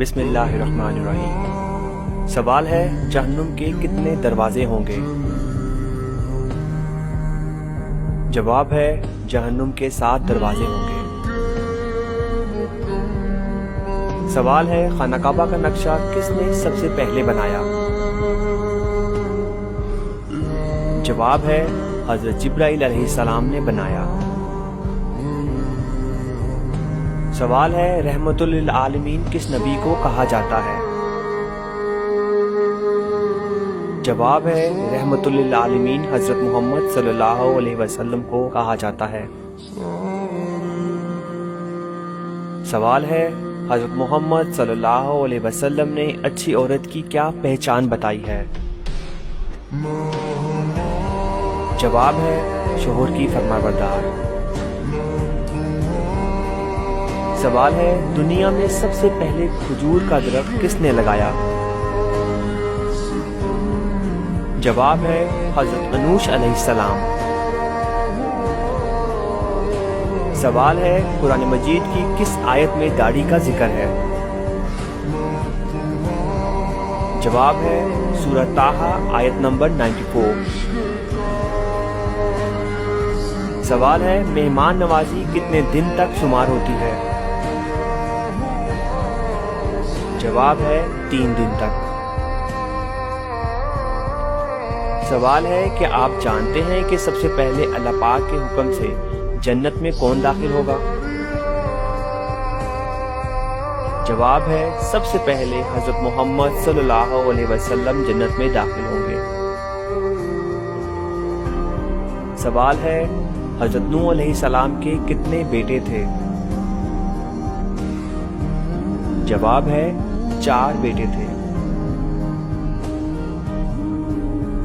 بسم اللہ الرحمن الرحیم۔ سوال ہے جہنم کے کتنے دروازے ہوں گے؟ جواب ہے جہنم کے 7 دروازے ہوں گے۔ سوال ہے خانہ کعبہ کا نقشہ کس نے سب سے پہلے بنایا؟ جواب ہے حضرت جبرائیل علیہ السلام نے بنایا۔ سوال ہے رحمت للعالمین کس نبی کو کہا جاتا ہے؟ جواب ہے رحمت للعالمین حضرت محمد صلی اللہ علیہ وسلم کو کہا جاتا ہے۔ سوال ہے حضرت محمد صلی اللہ علیہ وسلم نے اچھی عورت کی کیا پہچان بتائی ہے؟ جواب ہے شوہر کی فرمانبردار۔ سوال ہے دنیا میں سب سے پہلے کھجور کا درخت کس نے لگایا؟ جواب ہے حضرت انوش علیہ السلام۔ سوال ہے قرآن مجید کی کس آیت میں داڑھی کا ذکر ہے؟ جواب ہے سورہ طٰہٰ آیت نمبر 94۔ سوال ہے مہمان نوازی کتنے دن تک شمار ہوتی ہے؟ جواب ہے 3 دن تک۔ سوال ہے کہ آپ جانتے ہیں کہ سب سے پہلے اللہ پاک کے حکم سے جنت میں کون داخل ہوگا؟ جواب ہے سب سے پہلے حضرت محمد صلی اللہ علیہ وسلم جنت میں داخل ہوں گے۔ سوال ہے حضرت نوح علیہ السلام کے کتنے بیٹے تھے؟ جواب ہے 4 بیٹے تھے۔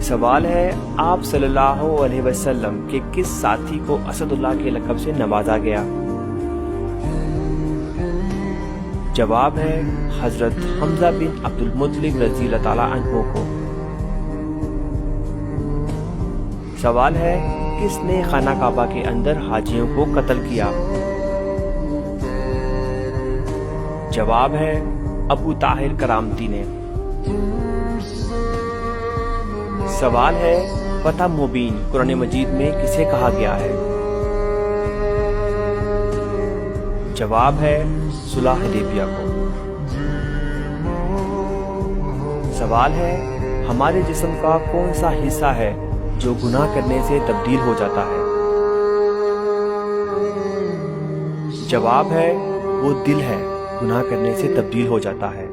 سوال ہے آپ صلی اللہ علیہ وسلم کے کس ساتھی کو اسد اللہ کے لقب سے نوازا گیا؟ جواب ہے حضرت حمزہ بن عبد المطلب رضی اللہ تعالی عنہ کو۔ سوال ہے کس نے خانہ کعبہ کے اندر حاجیوں کو قتل کیا؟ جواب ہے ابو طاہر کرامتی نے۔ سوال ہے فتح مبین قرآن مجید میں کسے کہا گیا ہے؟ جواب ہے صلح حدیبیہ کو۔ سوال ہے ہمارے جسم کا کون سا حصہ ہے جو گناہ کرنے سے تبدیل ہو جاتا ہے؟ جواب ہے وہ دل ہے، گناہ کرنے سے تبدیل ہو جاتا ہے۔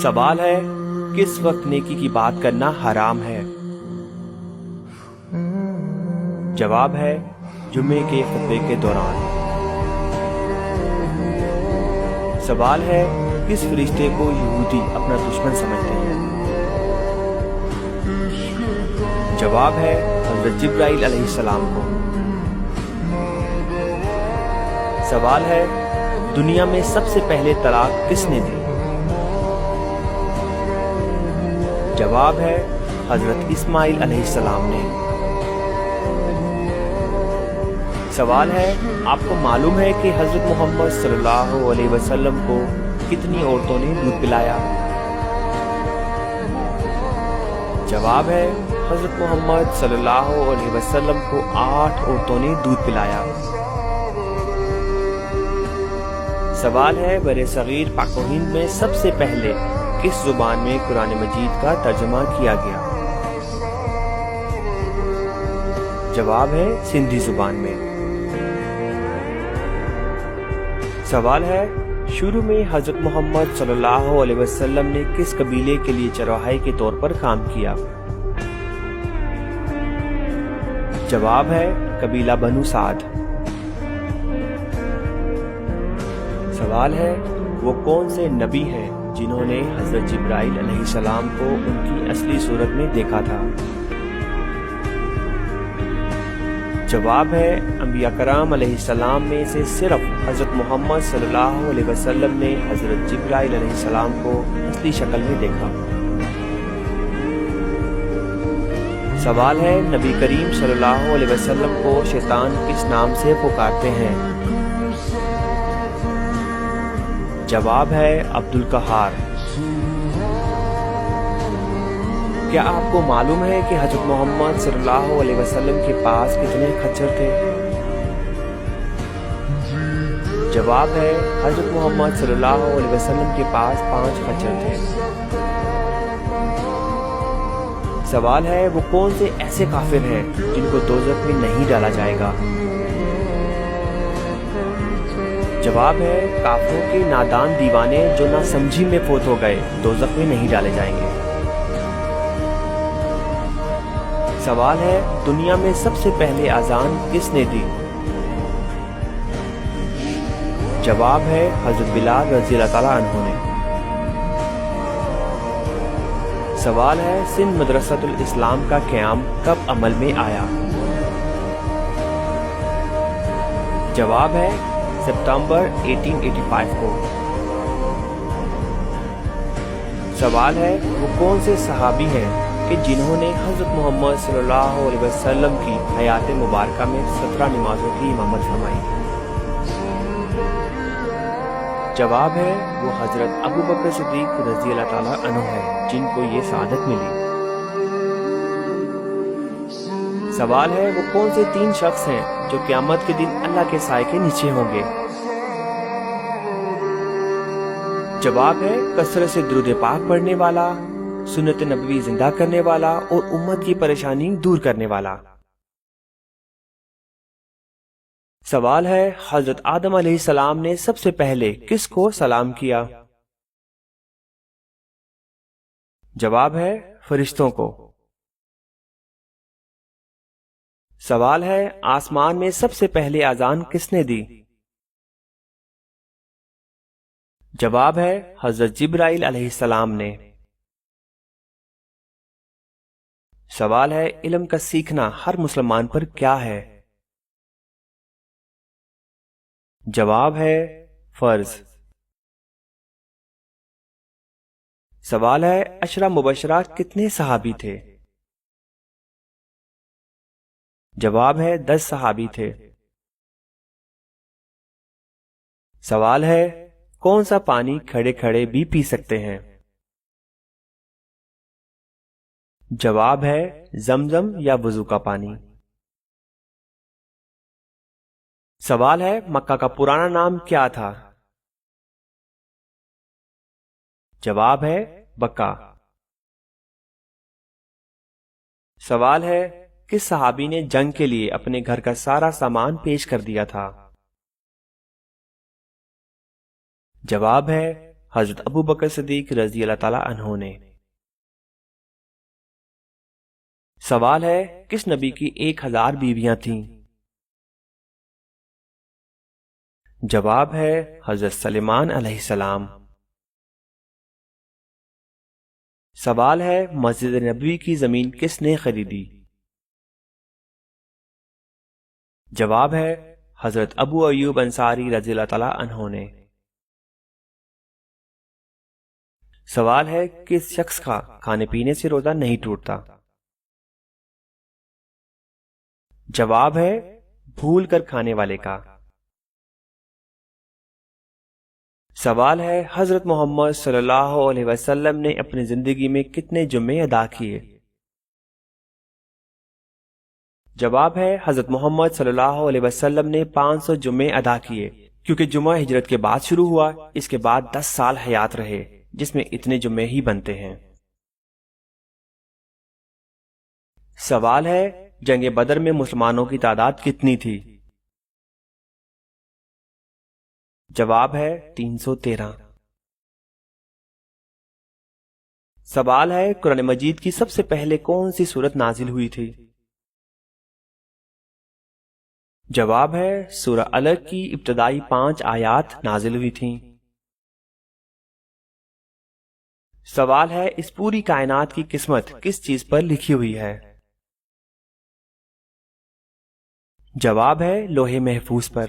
سوال ہے کس وقت نیکی کی بات کرنا حرام ہے؟ جواب ہے جمعے کے خطبے کے دوران۔ سوال ہے کس فرشتے کو یہودی اپنا دشمن سمجھتے ہیں؟ جواب ہے حضرت جبرائیل علیہ السلام کو۔ سوال ہے دنیا میں سب سے پہلے طلاق کس نے دی؟ جواب ہے حضرت اسماعیل علیہ السلام نے۔ سوال ہے آپ کو معلوم ہے کہ حضرت محمد صلی اللہ علیہ وسلم کو کتنی عورتوں نے دودھ پلایا؟ جواب ہے حضرت محمد صلی اللہ علیہ وسلم کو 8 عورتوں نے دودھ پلایا۔ سوال ہے برِ صغیر پاک و ہند میں سب سے پہلے کس زبان میں قرآن مجید کا ترجمہ کیا گیا؟ جواب ہے سندھی زبان میں۔ سوال ہے شروع میں حضرت محمد صلی اللہ علیہ وسلم نے کس قبیلے کے لیے چرواہے کے طور پر کام کیا؟ جواب ہے قبیلہ بنو سعد۔ سوال ہے وہ کون سے نبی ہیں جنہوں نے حضرت جبرائیل علیہ السلام کو ان کی اصلی صورت میں دیکھا تھا؟ جواب ہے انبیاء کرام علیہ السلام میں سے صرف حضرت محمد صلی اللہ علیہ وسلم نے حضرت جبرائیل علیہ السلام کو اصلی شکل میں دیکھا۔ سوال ہے نبی کریم صلی اللہ علیہ وسلم کو شیطان کس نام سے پکارتے ہیں؟ جواب ہے عبد القہار۔ کیا آپ کو معلوم ہے کہ حضرت محمد صلی اللہ علیہ وسلم کے پاس کتنے خچر تھے؟ جواب ہے حضرت محمد صلی اللہ علیہ وسلم کے پاس 5 خچر تھے۔ سوال ہے وہ کون سے ایسے کافر ہیں جن کو دوزخ میں نہیں ڈالا جائے گا؟ جواب ہے کافروں کے نادان دیوانے جو نہ سمجھی میں فوت ہو گئے دوزخ میں نہیں ڈالے جائیں گے۔ سوال ہے دنیا میں سب سے پہلے اذان کس نے دی؟ جواب ہے حضرت بلال رضی اللہ تعالیٰ عنہ نے۔ سوال ہے سندھ مدرسۃ الاسلام کا قیام کب عمل میں آیا؟ جواب ہے ستمبر 1885 کو۔ سوال ہے وہ کون سے صحابی ہیں کہ جنہوں نے حضرت محمد صلی اللہ علیہ وسلم کی حیات مبارکہ میں 17 نمازوں کی امامت فرمائی؟ جواب ہے وہ حضرت ابو بکر صدیق رضی اللہ تعالیٰ عنہ ہے جن کو یہ سعادت ملی۔ سوال ہے وہ کون سے 3 شخص ہیں جو قیامت کے دن اللہ کے سائے کے نیچے ہوں گے؟ جواب ہے کثرت سے درود پاک پڑھنے والا، سنت نبوی زندہ کرنے والا اور امت کی پریشانی دور کرنے والا۔ سوال ہے حضرت آدم علیہ السلام نے سب سے پہلے کس کو سلام کیا؟ جواب ہے فرشتوں کو۔ سوال ہے آسمان میں سب سے پہلے اذان کس نے دی؟ جواب ہے حضرت جبرائیل علیہ السلام نے۔ سوال ہے علم کا سیکھنا ہر مسلمان پر کیا ہے؟ جواب ہے فرض۔ سوال ہے عشرہ مبشرہ کتنے صحابی تھے؟ جواب ہے 10 صحابی تھے۔ سوال ہے کون سا پانی کھڑے کھڑے بھی پی سکتے ہیں؟ جواب ہے زمزم یا وضو کا پانی۔ سوال ہے مکہ کا پرانا نام کیا تھا؟ جواب ہے بکہ۔ سوال ہے کس صحابی نے جنگ کے لیے اپنے گھر کا سارا سامان پیش کر دیا تھا؟ جواب ہے حضرت ابو بکر صدیق رضی اللہ تعالیٰ عنہ نے۔ سوال ہے کس نبی کی 1000 بیویاں تھیں؟ جواب ہے حضرت سلیمان علیہ السلام۔ سوال ہے مسجد نبوی کی زمین کس نے خریدی؟ جواب ہے حضرت ابو ایوب انصاری رضی اللہ تعالیٰ عنہ نے۔ سوال ہے کس شخص کا کھانے پینے سے روزہ نہیں ٹوٹتا؟ جواب ہے بھول کر کھانے والے کا۔ سوال ہے حضرت محمد صلی اللہ علیہ وسلم نے اپنی زندگی میں کتنے جمعے ادا کیے؟ جواب ہے حضرت محمد صلی اللہ علیہ وسلم نے 500 جمعے ادا کیے، کیونکہ جمعہ ہجرت کے بعد شروع ہوا، اس کے بعد 10 سال حیات رہے جس میں اتنے جمعے ہی بنتے ہیں۔ سوال ہے جنگ بدر میں مسلمانوں کی تعداد کتنی تھی؟ جواب ہے 313۔ سوال ہے قرآن مجید کی سب سے پہلے کون سی سورت نازل ہوئی تھی؟ جواب ہے سورہ علق کی ابتدائی 5 آیات نازل ہوئی تھیں۔ سوال ہے اس پوری کائنات کی قسمت کس چیز پر لکھی ہوئی ہے؟ جواب ہے لوح محفوظ پر۔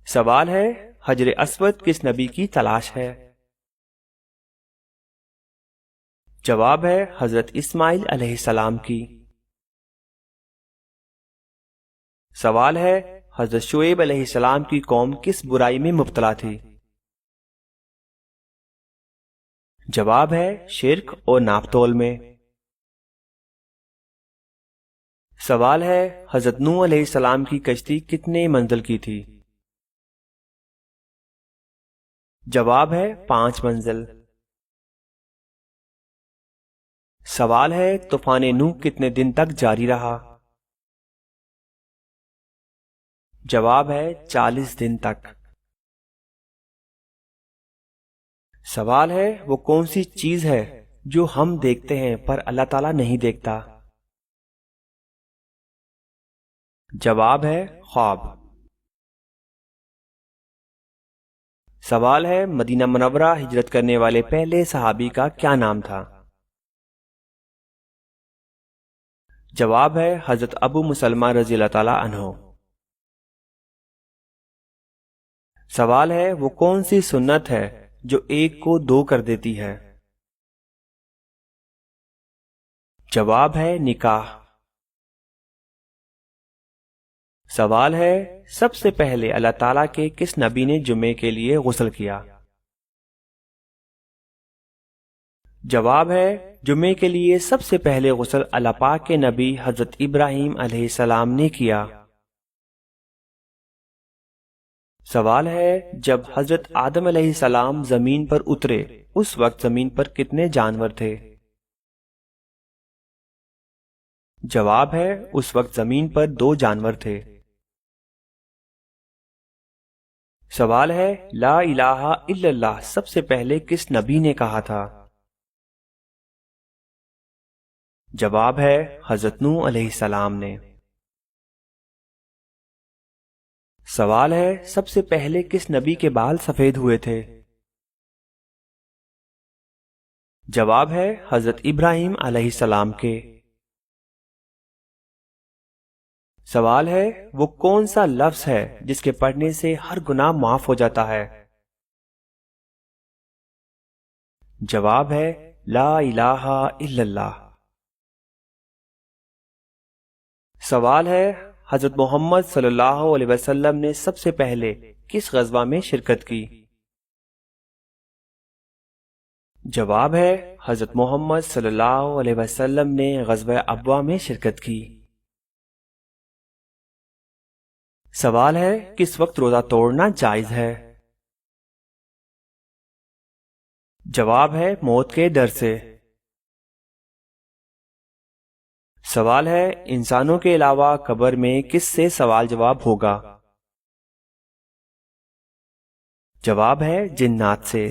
سوال ہے حجر اسود کس نبی کی تلاش ہے؟ جواب ہے حضرت اسماعیل علیہ السلام کی۔ سوال ہے حضرت شعیب علیہ السلام کی قوم کس برائی میں مبتلا تھی؟ جواب ہے شرک اور ناپ تول میں۔ سوال ہے حضرت نوح علیہ السلام کی کشتی کتنے منزل کی تھی؟ جواب ہے 5 منزل۔ سوال ہے طوفان نوح کتنے دن تک جاری رہا؟ جواب ہے 40 دن تک۔ سوال ہے وہ کون سی چیز ہے جو ہم دیکھتے ہیں پر اللہ تعالیٰ نہیں دیکھتا؟ جواب ہے خواب۔ سوال ہے مدینہ منورہ ہجرت کرنے والے پہلے صحابی کا کیا نام تھا؟ جواب ہے حضرت ابو مسلمہ رضی اللہ تعالی عنہ۔ سوال ہے وہ کون سی سنت ہے جو ایک کو 2 کر دیتی ہے؟ جواب ہے نکاح۔ سوال ہے سب سے پہلے اللہ تعالیٰ کے کس نبی نے جمعے کے لیے غسل کیا؟ جواب ہے جمعے کے لیے سب سے پہلے غسل اللہ پاک کے نبی حضرت ابراہیم علیہ السلام نے کیا۔ سوال ہے جب حضرت آدم علیہ السلام زمین پر اترے اس وقت زمین پر کتنے جانور تھے؟ جواب ہے اس وقت زمین پر 2 جانور تھے۔ سوال ہے لا الہ الا اللہ سب سے پہلے کس نبی نے کہا تھا؟ جواب ہے حضرت نوح علیہ السلام نے۔ سوال ہے سب سے پہلے کس نبی کے بال سفید ہوئے تھے؟ جواب ہے حضرت ابراہیم علیہ السلام کے۔ سوال ہے وہ کون سا لفظ ہے جس کے پڑھنے سے ہر گناہ معاف ہو جاتا ہے؟ جواب ہے لا الہ الا اللہ۔ سوال ہے حضرت محمد صلی اللہ علیہ وسلم نے سب سے پہلے کس غزوہ میں شرکت کی؟ جواب ہے حضرت محمد صلی اللہ علیہ وسلم نے غزوہ ابوا میں شرکت کی۔ سوال ہے کس وقت روزہ توڑنا جائز ہے؟ جواب ہے موت کے ڈر سے۔ سوال ہے انسانوں کے علاوہ قبر میں کس سے سوال جواب ہوگا؟ جواب ہے جنات سے۔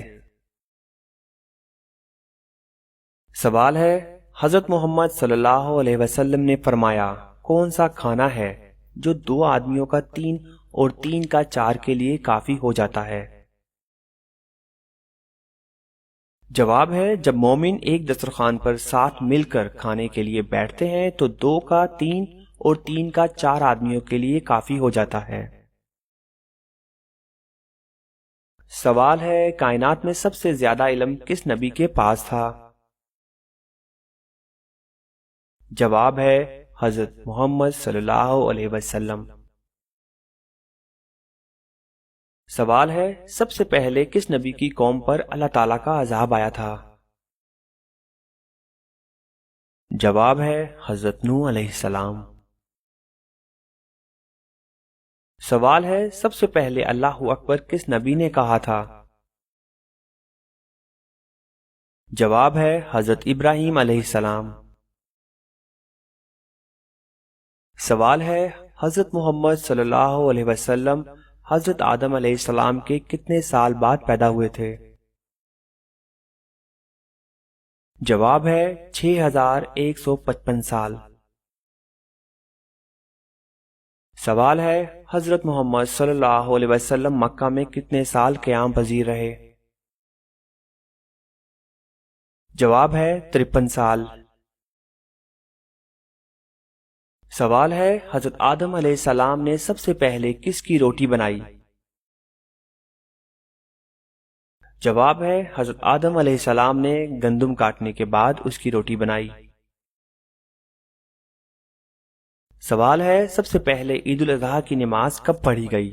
سوال ہے حضرت محمد صلی اللہ علیہ وسلم نے فرمایا کون سا کھانا ہے جو 2 آدمیوں کا 3 اور 3 کا 4 کے لیے کافی ہو جاتا ہے؟ جواب ہے جب مومن ایک دسترخوان پر ساتھ مل کر کھانے کے لیے بیٹھتے ہیں تو 2 کا 3 اور 3 کا 4 آدمیوں کے لیے کافی ہو جاتا ہے۔ سوال ہے کائنات میں سب سے زیادہ علم کس نبی کے پاس تھا؟ جواب ہے حضرت محمد صلی اللہ علیہ وسلم۔ سوال ہے سب سے پہلے کس نبی کی قوم پر اللہ تعالیٰ کا عذاب آیا تھا؟ جواب ہے حضرت نوح علیہ السلام۔ سوال ہے سب سے پہلے اللہ اکبر کس نبی نے کہا تھا؟ جواب ہے حضرت ابراہیم علیہ السلام۔ سوال ہے حضرت محمد صلی اللہ علیہ وسلم حضرت آدم علیہ السلام کے کتنے سال بعد پیدا ہوئے تھے؟ جواب ہے 6155 سال۔ سوال ہے حضرت محمد صلی اللہ علیہ وسلم مکہ میں کتنے سال قیام پذیر رہے؟ جواب ہے 53 سال۔ سوال ہے حضرت آدم علیہ السلام نے سب سے پہلے کس کی روٹی بنائی؟ جواب ہے حضرت آدم علیہ السلام نے گندم کاٹنے کے بعد اس کی روٹی بنائی۔ سوال ہے سب سے پہلے عید الاضحیٰ کی نماز کب پڑھی گئی؟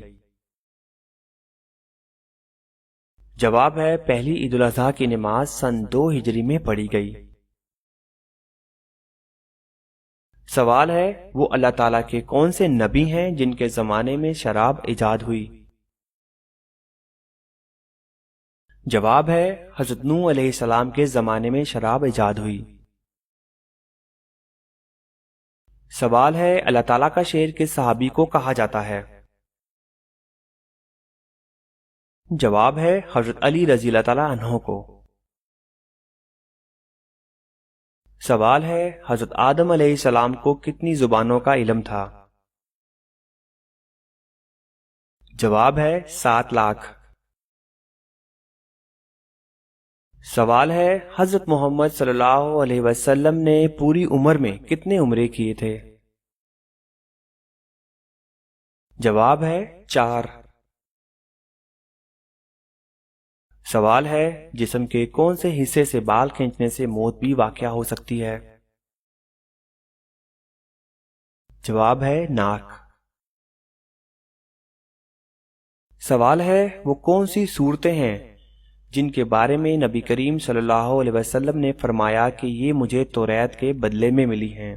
جواب ہے پہلی عید الاضحیٰ کی نماز سن 2 ہجری میں پڑھی گئی۔ سوال ہے وہ اللہ تعالیٰ کے کون سے نبی ہیں جن کے زمانے میں شراب ایجاد ہوئی؟ جواب ہے حضرت نوح علیہ السلام کے زمانے میں شراب ایجاد ہوئی۔ سوال ہے اللہ تعالیٰ کا شیر کس صحابی کو کہا جاتا ہے؟ جواب ہے حضرت علی رضی اللہ تعالیٰ عنہ کو۔ سوال ہے حضرت آدم علیہ السلام کو کتنی زبانوں کا علم تھا؟ جواب ہے 7 لاکھ۔ سوال ہے حضرت محمد صلی اللہ علیہ وسلم نے پوری عمر میں کتنے عمرے کیے تھے؟ جواب ہے 4۔ سوال ہے جسم کے کون سے حصے سے بال کھینچنے سے موت بھی واقع ہو سکتی ہے؟ جواب ہے ناک۔ سوال ہے وہ کون سی صورتیں ہیں جن کے بارے میں نبی کریم صلی اللہ علیہ وسلم نے فرمایا کہ یہ مجھے توریت کے بدلے میں ملی ہیں؟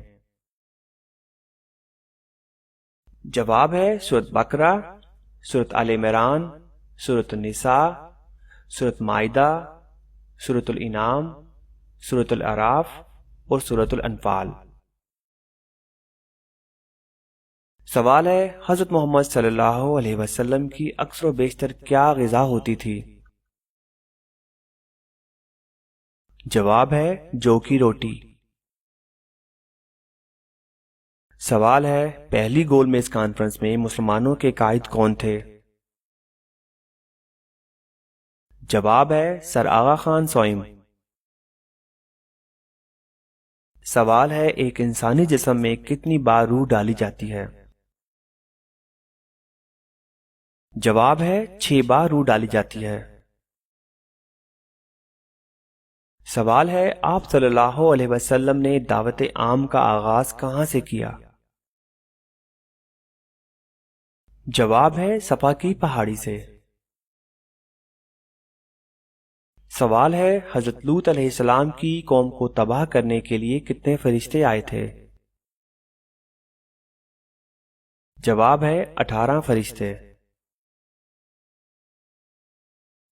جواب ہے سورۃ بقرہ، سورۃ آل عمران، سورۃ النساء، سورۃ مائدہ، سورۃ الانعام، سورۃ الاعراف اور سورۃ الانفال۔ سوال ہے حضرت محمد صلی اللہ علیہ وسلم کی اکثر و بیشتر کیا غذا ہوتی تھی؟ جواب ہے جو کی روٹی۔ سوال ہے پہلی گول میز کانفرنس میں مسلمانوں کے قائد کون تھے؟ جواب ہے سر آغا خان سوئم۔ سوال ہے ایک انسانی جسم میں کتنی بار روح ڈالی جاتی ہے؟ جواب ہے 6 بار روح ڈالی جاتی ہے۔ سوال ہے آپ صلی اللہ علیہ وسلم نے دعوت عام کا آغاز کہاں سے کیا؟ جواب ہے صفا کی پہاڑی سے۔ سوال ہے حضرت لوط علیہ السلام کی قوم کو تباہ کرنے کے لیے کتنے فرشتے آئے تھے؟ جواب ہے 18 فرشتے۔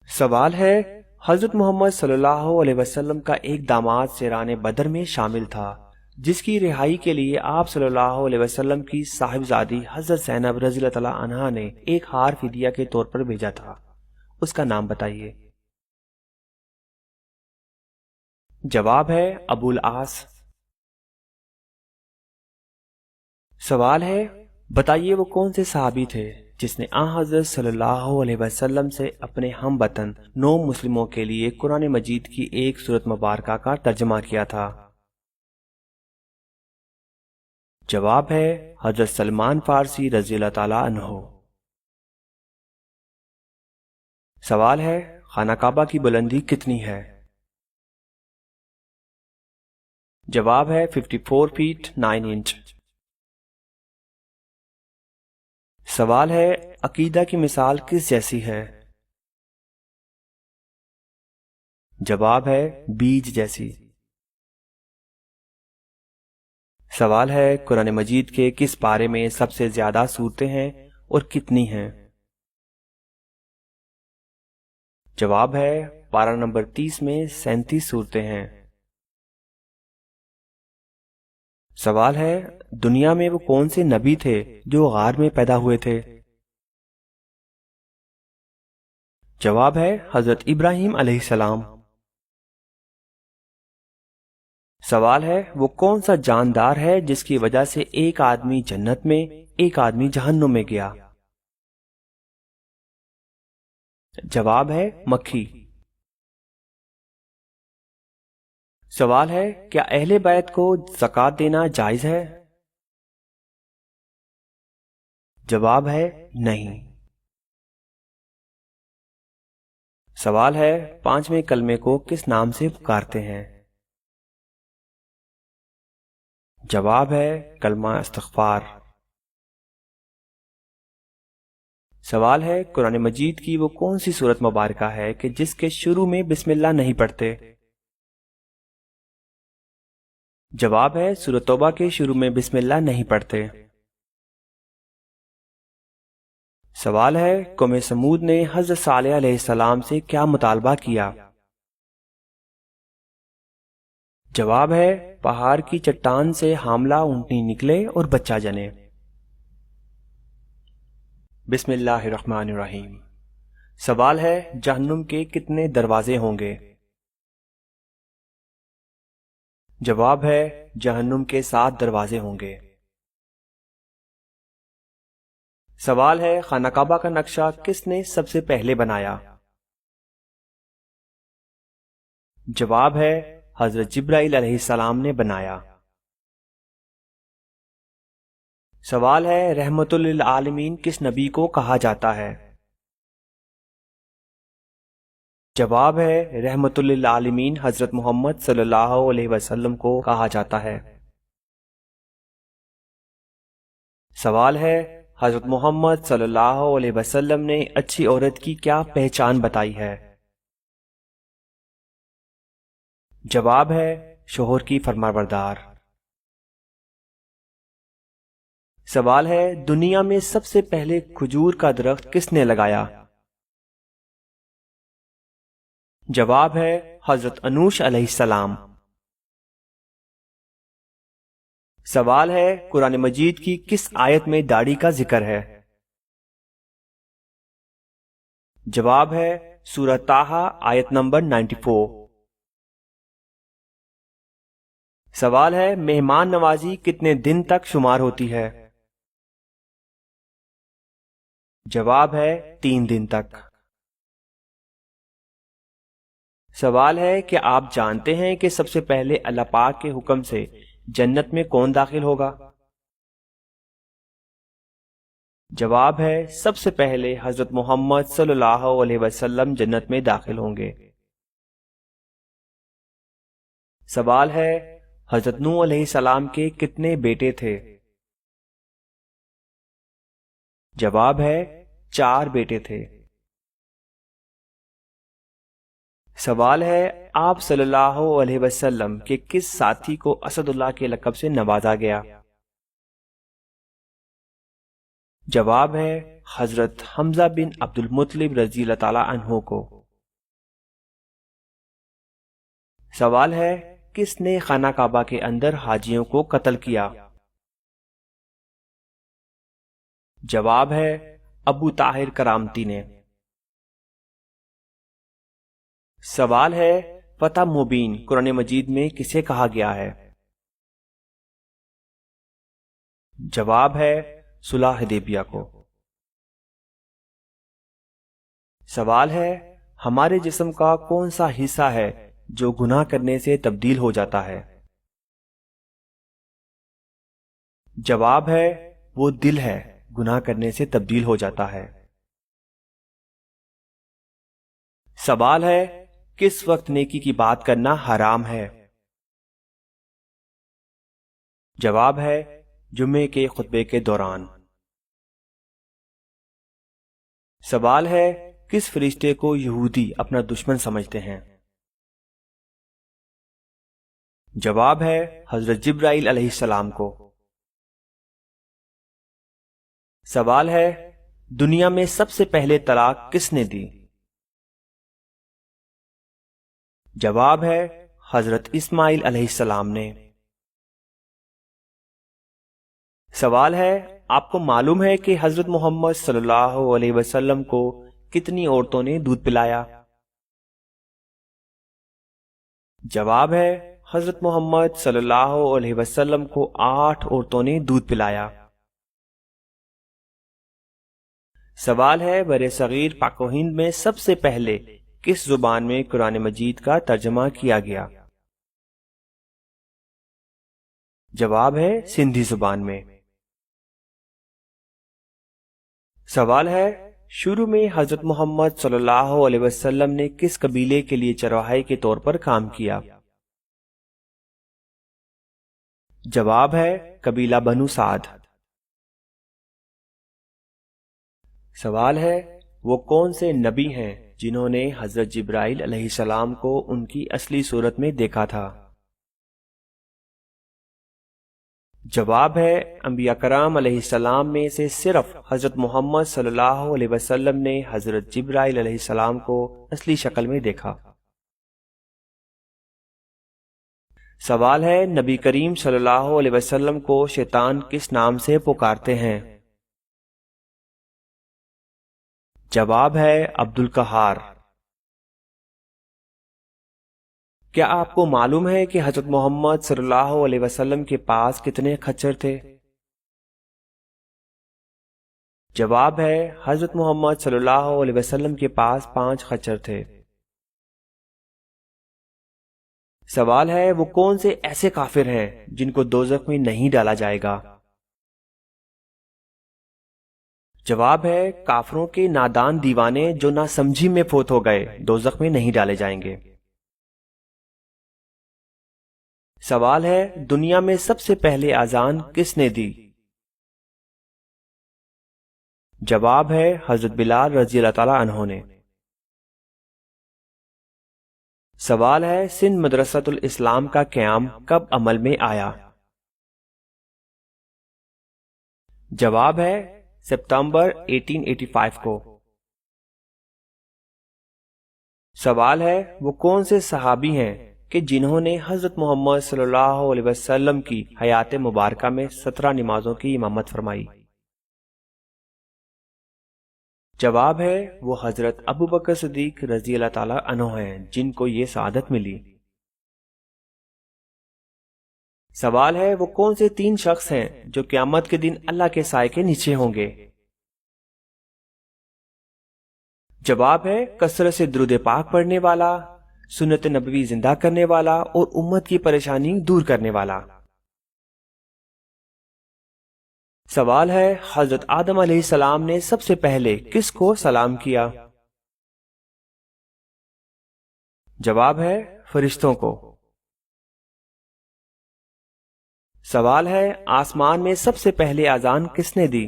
سوال ہے حضرت محمد صلی اللہ علیہ وسلم کا ایک داماد سیران بدر میں شامل تھا جس کی رہائی کے لیے آپ صلی اللہ علیہ وسلم کی صاحبزادی حضرت زینب رضی اللہ تعالی عنہا نے ایک ہار فدیہ کے طور پر بھیجا تھا، اس کا نام بتائیے۔ جواب ہے ابو العاص۔ سوال ہے بتائیے وہ کون سے صحابی تھے جس نے حضرت صلی اللہ علیہ وسلم سے اپنے ہم وطن 9 مسلموں کے لیے قرآن مجید کی ایک سورت مبارکہ کا ترجمہ کیا تھا؟ جواب ہے حضرت سلمان فارسی رضی اللہ تعالی عنہ۔ سوال ہے خانہ کعبہ کی بلندی کتنی ہے؟ جواب ہے 54 فیٹ 9 انچ۔ سوال ہے عقیدہ کی مثال کس جیسی ہے؟ جواب ہے بیج جیسی۔ سوال ہے قرآن مجید کے کس پارے میں سب سے زیادہ صورتیں ہیں اور کتنی ہیں؟ جواب ہے پارہ نمبر 30 میں 37 صورتیں ہیں۔ سوال ہے دنیا میں وہ کون سے نبی تھے جو غار میں پیدا ہوئے تھے؟ جواب ہے حضرت ابراہیم علیہ السلام۔ سوال ہے وہ کون سا جاندار ہے جس کی وجہ سے ایک آدمی جنت میں ایک آدمی جہنم میں گیا؟ جواب ہے مکھی۔ سوال ہے کیا اہل بیت کو زکوٰۃ دینا جائز ہے؟ جواب ہے نہیں۔ سوال ہے 5ویں کلمے کو کس نام سے پکارتے ہیں؟ جواب ہے کلمہ استغفار۔ سوال ہے قرآن مجید کی وہ کون سی سورت مبارکہ ہے کہ جس کے شروع میں بسم اللہ نہیں پڑھتے؟ جواب ہے سورۃ توبہ کے شروع میں بسم اللہ نہیں پڑھتے۔ سوال ہے قوم سمود نے حضرت صالح علیہ السلام سے کیا مطالبہ کیا؟ جواب ہے پہاڑ کی چٹان سے حاملہ اونٹنی نکلے اور بچہ جنے۔ بسم اللہ الرحمن الرحیم۔ سوال ہے جہنم کے کتنے دروازے ہوں گے؟ جواب ہے جہنم کے 7 دروازے ہوں گے۔ سوال ہے خانہ کعبہ کا نقشہ کس نے سب سے پہلے بنایا؟ جواب ہے حضرت جبرائیل علیہ السلام نے بنایا۔ سوال ہے رحمت للعالمین کس نبی کو کہا جاتا ہے؟ جواب ہے رحمت للعالمین حضرت محمد صلی اللہ علیہ وسلم کو کہا جاتا ہے۔ سوال ہے حضرت محمد صلی اللہ علیہ وسلم نے اچھی عورت کی کیا پہچان بتائی ہے؟ جواب ہے شوہر کی فرمانبردار۔ سوال ہے دنیا میں سب سے پہلے کھجور کا درخت کس نے لگایا؟ جواب ہے حضرت انوش علیہ السلام۔ سوال ہے قرآن مجید کی کس آیت میں داڑھی کا ذکر ہے؟ جواب ہے سورہ طٰہٰ آیت نمبر 94۔ سوال ہے مہمان نوازی کتنے دن تک شمار ہوتی ہے؟ جواب ہے 3 دن تک۔ سوال ہے کہ آپ جانتے ہیں کہ سب سے پہلے اللہ پاک کے حکم سے جنت میں کون داخل ہوگا؟ جواب ہے سب سے پہلے حضرت محمد صلی اللہ علیہ وسلم جنت میں داخل ہوں گے۔ سوال ہے حضرت نوح علیہ السلام کے کتنے بیٹے تھے؟ جواب ہے 4 بیٹے تھے۔ سوال ہے آپ صلی اللہ علیہ وسلم کے کس ساتھی کو اسد اللہ کے لقب سے نوازا گیا؟ جواب ہے حضرت حمزہ بن عبد المطلب رضی اللہ تعالی عنہ کو۔ سوال ہے کس نے خانہ کعبہ کے اندر حاجیوں کو قتل کیا؟ جواب ہے ابو طاہر کرامتی نے۔ سوال ہے فتح مبین قرآن مجید میں کسے کہا گیا ہے؟ جواب ہے صلح حدیبیہ کو۔ سوال ہے ہمارے جسم کا کون سا حصہ ہے جو گناہ کرنے سے تبدیل ہو جاتا ہے؟ جواب ہے وہ دل ہے، گناہ کرنے سے تبدیل ہو جاتا ہے۔ سوال ہے کس وقت نیکی کی بات کرنا حرام ہے؟ جواب ہے جمعے کے خطبے کے دوران۔ سوال ہے کس فرشتے کو یہودی اپنا دشمن سمجھتے ہیں؟ جواب ہے حضرت جبرائیل علیہ السلام کو۔ سوال ہے دنیا میں سب سے پہلے طلاق کس نے دی؟ جواب ہے حضرت اسماعیل علیہ السلام نے۔ سوال ہے آپ کو معلوم ہے کہ حضرت محمد صلی اللہ علیہ وسلم کو کتنی عورتوں نے دودھ پلایا؟ جواب ہے حضرت محمد صلی اللہ علیہ وسلم کو 8 عورتوں نے دودھ پلایا۔ سوال ہے بر صغیر پاک و ہند میں سب سے پہلے کس زبان میں قرآن مجید کا ترجمہ کیا گیا؟ جواب ہے سندھی زبان میں۔ سوال ہے شروع میں حضرت محمد صلی اللہ علیہ وسلم نے کس قبیلے کے لیے چرواہے کے طور پر کام کیا؟ جواب ہے قبیلہ بنو سعد۔ سوال ہے وہ کون سے نبی ہیں جنہوں نے حضرت جبرائیل علیہ السلام کو ان کی اصلی صورت میں دیکھا تھا؟ جواب ہے انبیاء کرام علیہ السلام میں سے صرف حضرت محمد صلی اللہ علیہ وسلم نے حضرت جبرائیل علیہ السلام کو اصلی شکل میں دیکھا۔ سوال ہے نبی کریم صلی اللہ علیہ وسلم کو شیطان کس نام سے پکارتے ہیں؟ جواب ہے عبد القہار۔ کیا آپ کو معلوم ہے کہ حضرت محمد صلی اللہ علیہ وسلم کے پاس کتنے خچر تھے؟ جواب ہے حضرت محمد صلی اللہ علیہ وسلم کے پاس 5 خچر تھے۔ سوال ہے وہ کون سے ایسے کافر ہیں جن کو دوزخ میں نہیں ڈالا جائے گا؟ جواب ہے کافروں کے نادان دیوانے جو نہ سمجھی میں فوت ہو گئے دوزخ میں نہیں ڈالے جائیں گے۔ سوال ہے دنیا میں سب سے پہلے اذان کس نے دی؟ جواب ہے حضرت بلال رضی اللہ تعالی عنہ نے۔ سوال ہے سندھ مدرسۃ الاسلام کا قیام کب عمل میں آیا؟ جواب ہے ستمبر 1885 کو۔ سوال ہے وہ کون سے صحابی ہیں کہ جنہوں نے حضرت محمد صلی اللہ علیہ وسلم کی حیات مبارکہ میں 17 نمازوں کی امامت فرمائی؟ جواب ہے وہ حضرت ابو بکر صدیق رضی اللہ تعالی عنہ ہیں جن کو یہ سعادت ملی۔ سوال ہے وہ کون سے 3 شخص ہیں جو قیامت کے دن اللہ کے سائے کے نیچے ہوں گے؟ جواب ہے کثرت سے درود پاک پڑھنے والا، سنت نبوی زندہ کرنے والا اور امت کی پریشانی دور کرنے والا۔ سوال ہے حضرت آدم علیہ السلام نے سب سے پہلے کس کو سلام کیا؟ جواب ہے فرشتوں کو۔ سوال ہے آسمان میں سب سے پہلے اذان کس نے دی؟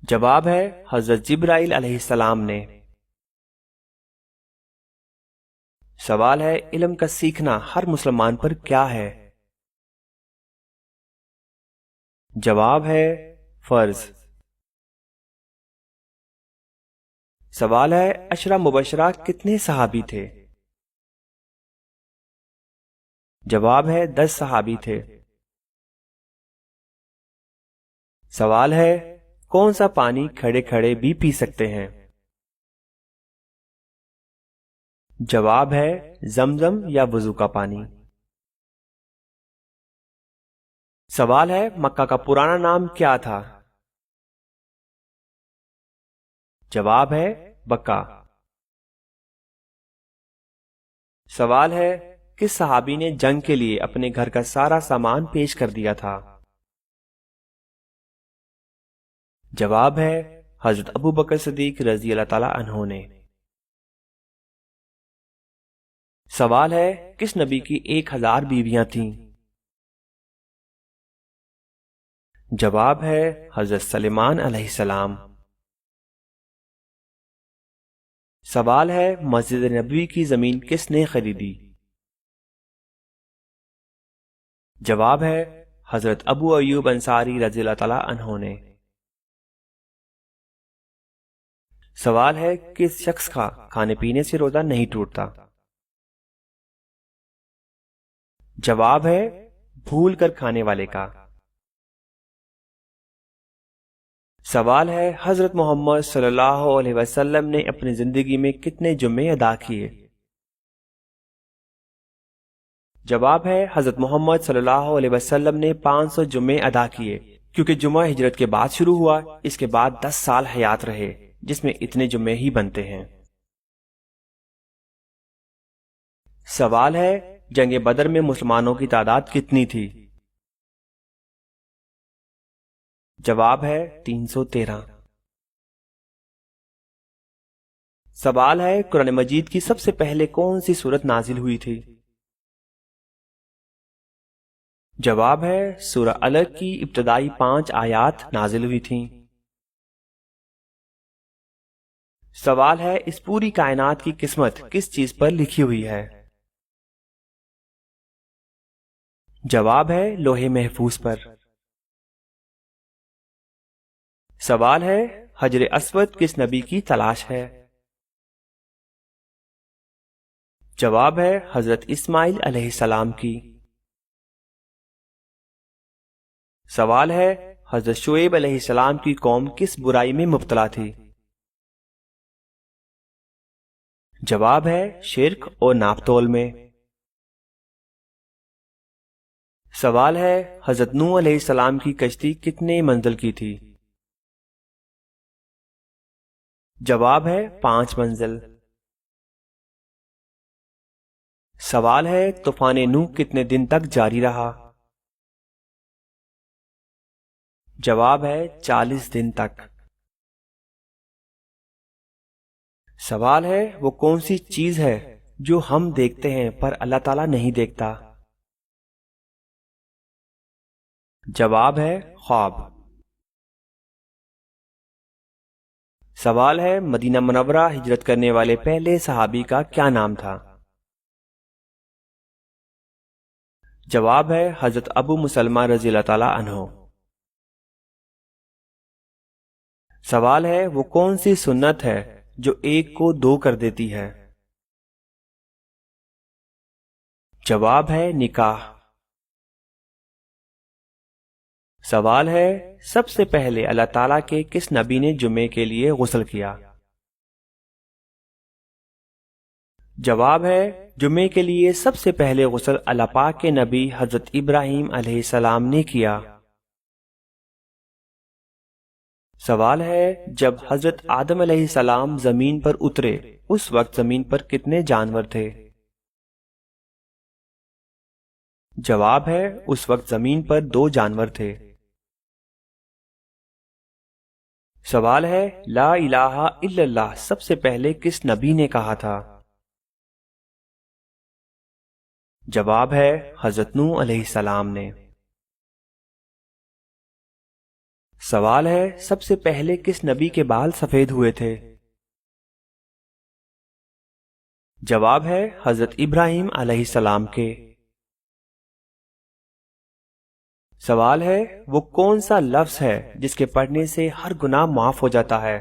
جواب ہے حضرت جبرائیل علیہ السلام نے۔ سوال ہے علم کا سیکھنا ہر مسلمان پر کیا ہے؟ جواب ہے فرض۔ سوال ہے عشرہ مبشرہ کتنے صحابی تھے؟ جواب ہے 10 صحابی تھے۔ سوال ہے کون سا پانی کھڑے کھڑے بھی پی سکتے ہیں؟ جواب ہے زمزم یا وضو کا پانی۔ سوال ہے مکہ کا پرانا نام کیا تھا؟ جواب ہے بکہ۔ سوال ہے کس صحابی نے جنگ کے لیے اپنے گھر کا سارا سامان پیش کر دیا تھا؟ جواب ہے حضرت ابو بکر صدیق رضی اللہ تعالی عنہ نے۔ سوال ہے کس نبی کی 1000 بیویاں تھیں؟ جواب ہے حضرت سلیمان علیہ السلام۔ سوال ہے مسجد نبوی کی زمین کس نے خریدی؟ جواب ہے حضرت ابو ایوب انصاری رضی اللہ تعالی عنہ نے۔ سوال ہے کس شخص کا کھانے پینے سے روزہ نہیں ٹوٹتا؟ جواب ہے بھول کر کھانے والے کا۔ سوال ہے حضرت محمد صلی اللہ علیہ وسلم نے اپنی زندگی میں کتنے جمعے ادا کیے؟ جواب ہے حضرت محمد صلی اللہ علیہ وسلم نے 500 جمعے ادا کیے، کیونکہ جمعہ ہجرت کے بعد شروع ہوا، اس کے بعد 10 سال حیات رہے جس میں اتنے جمعے ہی بنتے ہیں۔ سوال ہے جنگ بدر میں مسلمانوں کی تعداد کتنی تھی؟ جواب ہے 313۔ سوال ہے قرآن مجید کی سب سے پہلے کون سی سورت نازل ہوئی تھی؟ جواب ہے سورہ علق کی ابتدائی 5 آیات نازل ہوئی تھیں۔ سوال ہے اس پوری کائنات کی قسمت کس چیز پر لکھی ہوئی ہے؟ جواب ہے لوح محفوظ پر۔ سوال ہے حجر اسود کس نبی کی تلاش ہے؟ جواب ہے حضرت اسماعیل علیہ السلام کی۔ سوال ہے حضرت شعیب علیہ السلام کی قوم کس برائی میں مبتلا تھی؟ جواب ہے شرک اور ناپ تول میں۔ سوال ہے حضرت نوح علیہ السلام کی کشتی کتنے منزل کی تھی؟ جواب ہے 5 منزل۔ سوال ہے طوفان نوح کتنے دن تک جاری رہا؟ جواب ہے 40 دن تک۔ سوال ہے وہ کون سی چیز ہے جو ہم دیکھتے ہیں پر اللہ تعالیٰ نہیں دیکھتا؟ جواب ہے خواب۔ سوال ہے مدینہ منورہ ہجرت کرنے والے پہلے صحابی کا کیا نام تھا؟ جواب ہے حضرت ابو مسلمہ رضی اللہ تعالیٰ عنہ۔ سوال ہے وہ کون سی سنت ہے جو ایک کو 2 کر دیتی ہے؟ جواب ہے نکاح۔ سوال ہے سب سے پہلے اللہ تعالیٰ کے کس نبی نے جمعے کے لیے غسل کیا؟ جواب ہے جمعے کے لیے سب سے پہلے غسل اللہ پاک کے نبی حضرت ابراہیم علیہ السلام نے کیا۔ سوال ہے جب حضرت آدم علیہ السلام زمین پر اترے اس وقت زمین پر کتنے جانور تھے؟ جواب ہے اس وقت زمین پر 2 جانور تھے۔ سوال ہے لا الہ الا اللہ سب سے پہلے کس نبی نے کہا تھا؟ جواب ہے حضرت نوح علیہ السلام نے۔ سوال ہے سب سے پہلے کس نبی کے بال سفید ہوئے تھے؟ جواب ہے حضرت ابراہیم علیہ السلام کے۔ سوال ہے وہ کون سا لفظ ہے جس کے پڑھنے سے ہر گناہ معاف ہو جاتا ہے؟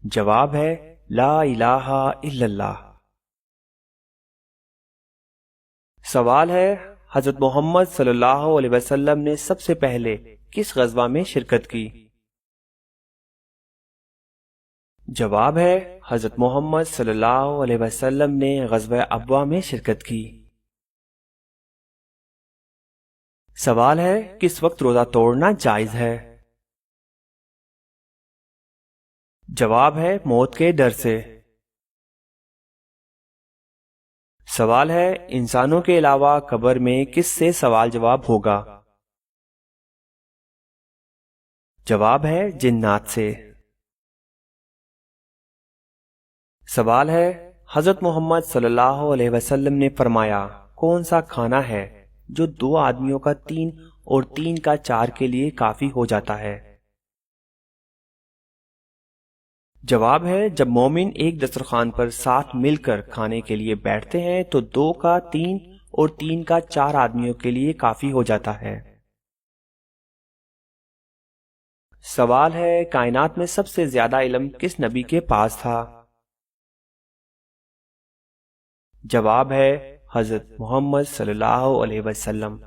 جواب ہے لا الہ الا اللہ۔ سوال ہے حضرت محمد صلی اللہ علیہ وسلم نے سب سے پہلے کس غزوہ میں شرکت کی؟ جواب ہے حضرت محمد صلی اللہ علیہ وسلم نے غزوہ ابوا میں شرکت کی۔ سوال ہے کس وقت روزہ توڑنا جائز ہے؟ جواب ہے موت کے ڈر سے۔ سوال ہے انسانوں کے علاوہ قبر میں کس سے سوال جواب ہوگا؟ جواب ہے جنات سے۔ سوال ہے حضرت محمد صلی اللہ علیہ وسلم نے فرمایا کون سا کھانا ہے جو 2 آدمیوں کا 3 اور 3 کا 4 کے لیے کافی ہو جاتا ہے؟ جواب ہے جب مومن ایک دسترخوان پر ساتھ مل کر کھانے کے لیے بیٹھتے ہیں تو 2 کا 3 اور 3 کا 4 آدمیوں کے لیے کافی ہو جاتا ہے۔ سوال ہے کائنات میں سب سے زیادہ علم کس نبی کے پاس تھا؟ جواب ہے حضرت محمد صلی اللہ علیہ وسلم۔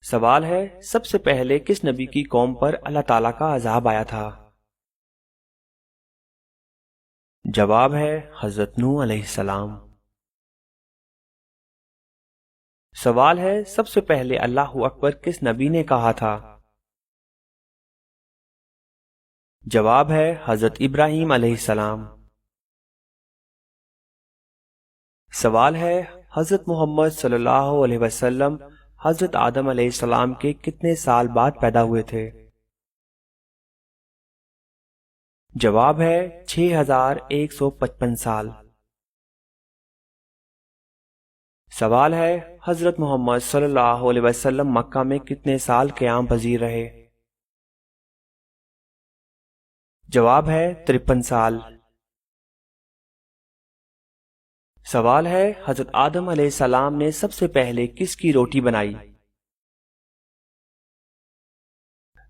سوال ہے سب سے پہلے کس نبی کی قوم پر اللہ تعالیٰ کا عذاب آیا تھا؟ جواب ہے حضرت نوح علیہ السلام۔ سوال ہے سب سے پہلے اللہ اکبر کس نبی نے کہا تھا؟ جواب ہے حضرت ابراہیم علیہ السلام۔ سوال ہے حضرت محمد صلی اللہ علیہ وسلم حضرت آدم علیہ السلام کے کتنے سال بعد پیدا ہوئے تھے؟ جواب ہے 6155 سال۔ سوال ہے حضرت محمد صلی اللہ علیہ وسلم مکہ میں کتنے سال قیام پذیر رہے؟ جواب ہے 53 سال۔ سوال ہے حضرت آدم علیہ السلام نے سب سے پہلے کس کی روٹی بنائی؟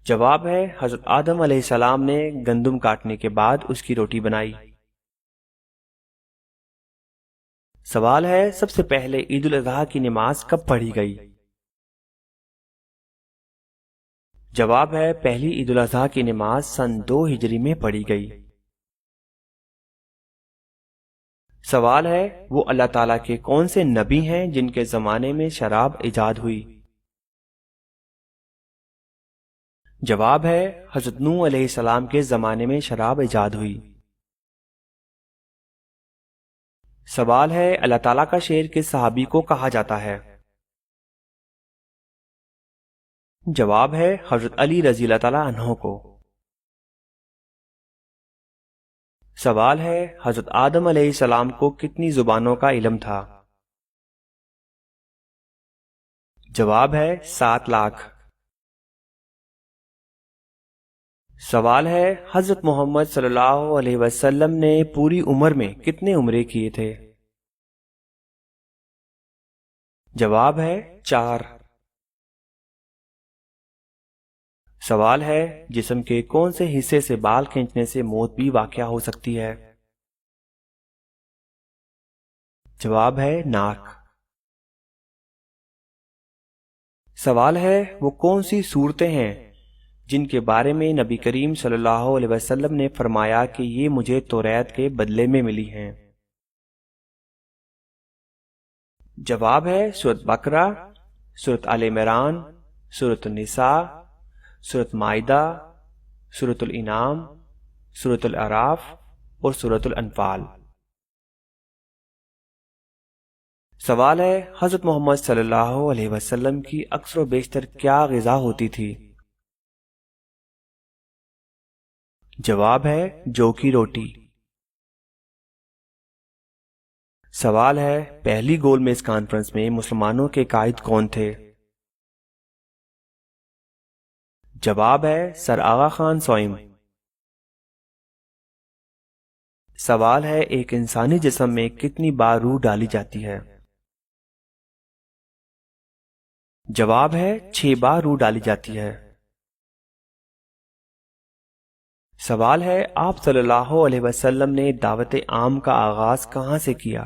جواب ہے حضرت آدم علیہ السلام نے گندم کاٹنے کے بعد اس کی روٹی بنائی۔ سوال ہے سب سے پہلے عید الاضحیٰ کی نماز کب پڑھی گئی؟ جواب ہے پہلی عید الاضحیٰ کی نماز سن 2 ہجری میں پڑھی گئی۔ سوال ہے وہ اللہ تعالیٰ کے کون سے نبی ہیں جن کے زمانے میں شراب ایجاد ہوئی؟ جواب ہے حضرت نوح علیہ السلام کے زمانے میں شراب ایجاد ہوئی۔ سوال ہے اللہ تعالیٰ کا شیر کس صحابی کو کہا جاتا ہے؟ جواب ہے حضرت علی رضی اللہ تعالیٰ عنہ کو۔ سوال ہے حضرت آدم علیہ السلام کو کتنی زبانوں کا علم تھا؟ جواب ہے 7 لاکھ۔ سوال ہے حضرت محمد صلی اللہ علیہ وسلم نے پوری عمر میں کتنے عمرے کیے تھے؟ جواب ہے 4۔ سوال ہے جسم کے کون سے حصے سے بال کھینچنے سے موت بھی واقع ہو سکتی ہے؟ جواب ہے ناک۔ سوال ہے وہ کون سی صورتیں ہیں جن کے بارے میں نبی کریم صلی اللہ علیہ وسلم نے فرمایا کہ یہ مجھے توریت کے بدلے میں ملی ہیں؟ جواب ہے سورۃ بقرہ، سورۃ آل عمران، سورۃ النساء، سورۃ مائدہ، سورۃ الانعام، سورۃ الاعراف اور سورۃ الانفال۔ سوال ہے حضرت محمد صلی اللہ علیہ وسلم کی اکثر و بیشتر کیا غذا ہوتی تھی؟ جواب ہے جو کی روٹی۔ سوال ہے پہلی گول میز کانفرنس میں مسلمانوں کے قائد کون تھے؟ جواب ہے سر آغا خان سوئم۔ سوال ہے ایک انسانی جسم میں کتنی بار روح ڈالی جاتی ہے؟ جواب ہے 6 بار روح ڈالی جاتی ہے۔ سوال ہے آپ صلی اللہ علیہ وسلم نے دعوت عام کا آغاز کہاں سے کیا؟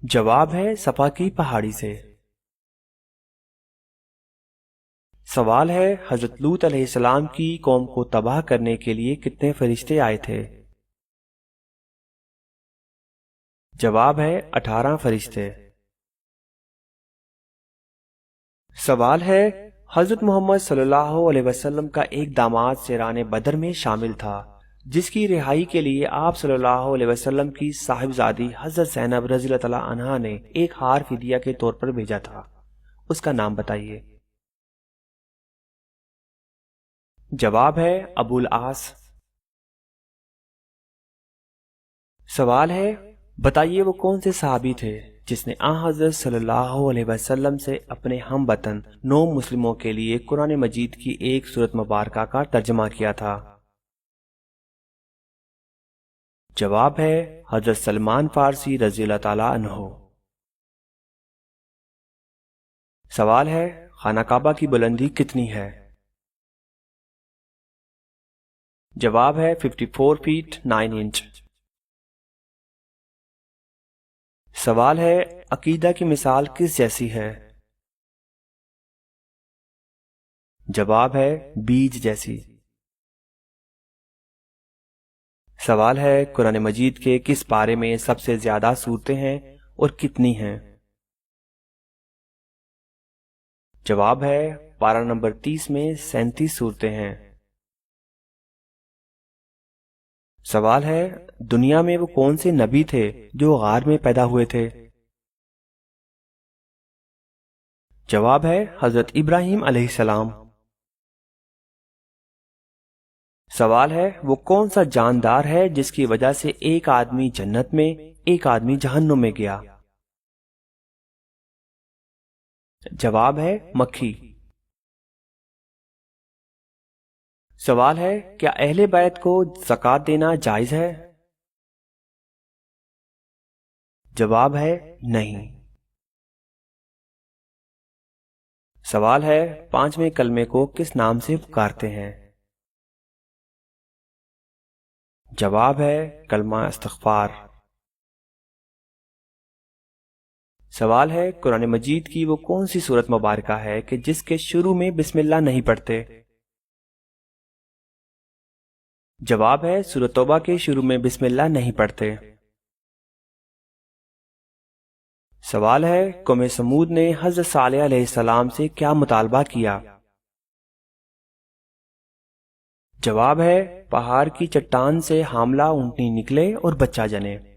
جواب ہے صفا کی پہاڑی سے۔ سوال ہے حضرت لوط علیہ السلام کی قوم کو تباہ کرنے کے لیے کتنے فرشتے آئے تھے؟ جواب ہے 18 فرشتے۔ سوال ہے حضرت محمد صلی اللہ علیہ وسلم کا ایک داماد سیران بدر میں شامل تھا جس کی رہائی کے لیے آپ صلی اللہ علیہ وسلم کی صاحبزادی حضرت زینب رضی اللہ تعالی عنہا نے ایک ہار فدیہ کے طور پر بھیجا تھا، اس کا نام بتائیے۔ جواب ہے ابو العاص۔ سوال ہے بتائیے وہ کون سے صحابی تھے جس نے حضرت صلی اللہ علیہ وسلم سے اپنے ہم وطن 9 مسلموں کے لیے قرآن مجید کی ایک سورت مبارکہ کا ترجمہ کیا تھا؟ جواب ہے حضرت سلمان فارسی رضی اللہ تعالی عنہ۔ سوال ہے خانہ کعبہ کی بلندی کتنی ہے؟ جواب ہے 54 فیٹ 9 انچ۔ سوال ہے عقیدہ کی مثال کس جیسی ہے؟ جواب ہے بیج جیسی۔ سوال ہے قرآن مجید کے کس پارے میں سب سے زیادہ صورتیں ہیں اور کتنی ہیں؟ جواب ہے پارہ نمبر 30 میں 37 صورتیں ہیں۔ سوال ہے دنیا میں وہ کون سے نبی تھے جو غار میں پیدا ہوئے تھے؟ جواب ہے حضرت ابراہیم علیہ السلام۔ سوال ہے وہ کون سا جاندار ہے جس کی وجہ سے ایک آدمی جنت میں ایک آدمی جہنم میں گیا؟ جواب ہے مکھی۔ سوال ہے کیا اہل بیت کو زکوٰۃ دینا جائز ہے؟ جواب ہے نہیں۔ سوال ہے پانچویں کلمے کو کس نام سے پکارتے ہیں؟ جواب ہے کلمہ استغفار۔ سوال ہے قرآن مجید کی وہ کون سی سورت مبارکہ ہے کہ جس کے شروع میں بسم اللہ نہیں پڑھتے؟ جواب ہے سورۃ توبہ کے شروع میں بسم اللہ نہیں پڑھتے۔ سوال ہے قوم سمود نے حضرت صالح علیہ السلام سے کیا مطالبہ کیا؟ جواب ہے پہاڑ کی چٹان سے حاملہ اونٹنی نکلے اور بچہ جنے۔